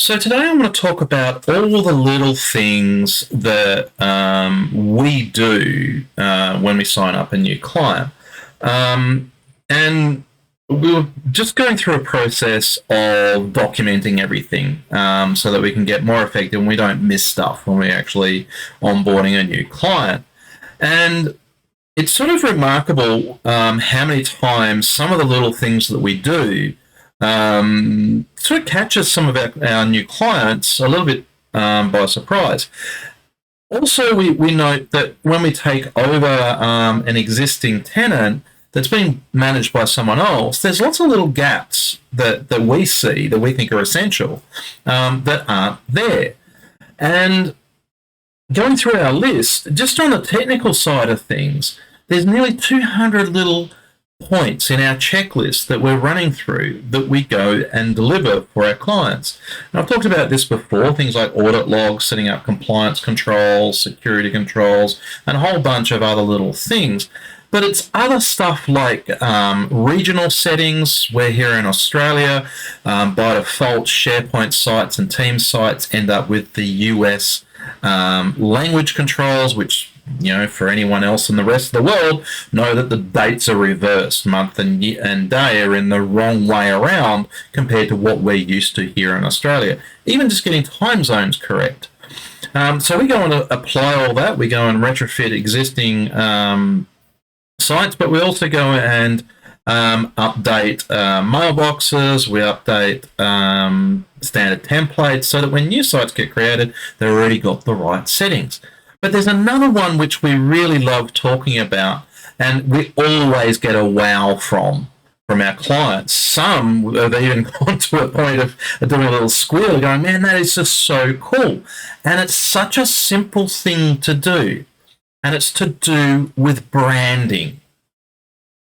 So today I'm going to talk about all the little things that we do when we sign up a new client. And we were just going through a process of documenting everything so that we can get more effective and we don't miss stuff when we're actually onboarding a new client. And it's sort of remarkable how many times some of the little things that we do sort of catches some of our new clients a little bit by surprise. Also, we note that when we take over an existing tenant that's been managed by someone else, there's lots of little gaps that we see that we think are essential that aren't there. And going through our list, just on the technical side of things, there's nearly 200 little points in our checklist that we're running through that we go and deliver for our clients. And I've talked about this before, things like audit logs, setting up compliance controls, security controls, and a whole bunch of other little things. But it's other stuff like regional settings. We're here in Australia. By default, SharePoint sites and Teams sites end up with the US language controls, which, for anyone else in the rest of the world, know that the dates are reversed. Month and day are in the wrong way around compared to what we're used to here in Australia. Even just getting time zones correct. So we go and apply all that. We go and retrofit existing sites, but we also go and update mailboxes. We update standard templates so that when new sites get created, they've already got the right settings. But there's another one which we really love talking about, and we always get a wow from our clients. Some have even gone to a point of doing a little squeal, going, man, that is just so cool. And it's such a simple thing to do, and it's to do with branding.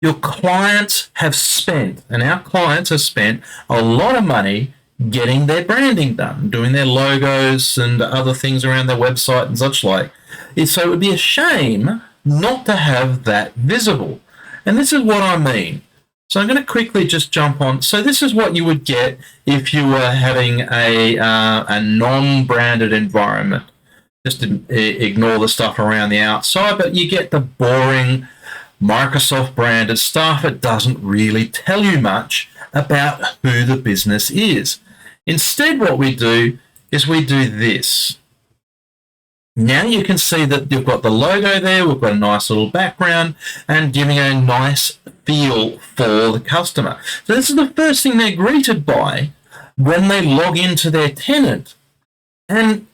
Your clients have spent, and our clients have spent a lot of money getting their branding done, doing their logos and other things around their website and such like. So it would be a shame not to have that visible. And this is what I mean. So I'm going to quickly just jump on. So this is what you would get if you were having a non-branded environment. Just ignore the stuff around the outside, but you get the boring Microsoft branded stuff. It doesn't really tell you much about who the business is. Instead, what we do is we do this. Now you can see that you've got the logo there, we've got a nice little background and giving a nice feel for the customer. So this is the first thing they're greeted by when they log into their tenant. And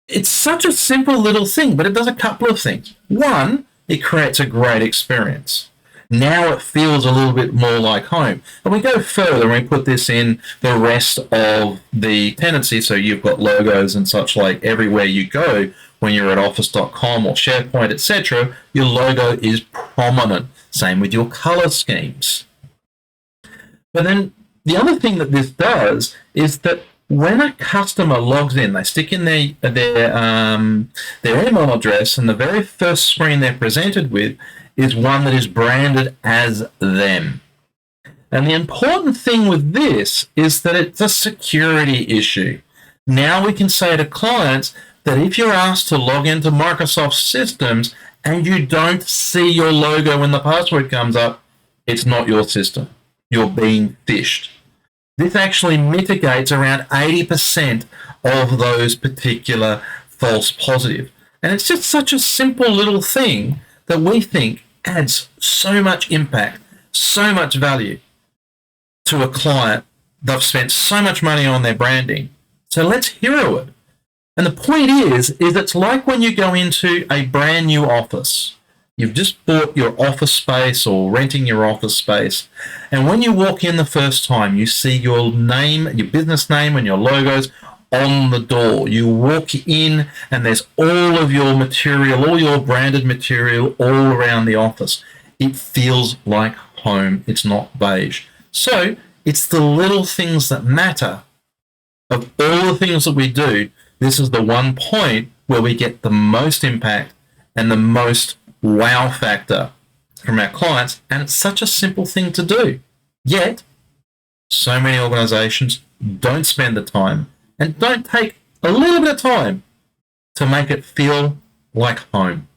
it's such a simple little thing, but it does a couple of things. One, it creates a great experience. Now it feels a little bit more like home. And we go further and we put this in the rest of the tenancy. So you've got logos and such like everywhere you go. When you're at office.com or SharePoint, etc., your logo is prominent. Same with your color schemes. But then the other thing that this does is that when a customer logs in, they stick in their email address, and the very first screen they're presented with is one that is branded as them. And the important thing with this is that it's a security issue. Now we can say to clients that if you're asked to log into Microsoft systems and you don't see your logo when the password comes up, it's not your system. You're being phished. This actually mitigates around 80% of those particular false positives. And it's just such a simple little thing that we think adds so much impact, so much value to a client. They've spent so much money on their branding. So let's hero it. And the point is it's like when you go into a brand new office. You've just bought your office space or renting your office space. And when you walk in the first time, you see your name, your business name and your logos on the door. You walk in and there's all of your material, all your branded material all around the office. It feels like home. It's not beige. So it's the little things that matter. Of all the things that we do, this is the one point where we get the most impact and the most wow factor from our clients, and it's such a simple thing to do. Yet, so many organizations don't spend the time And don't take a little bit of time to make it feel like home.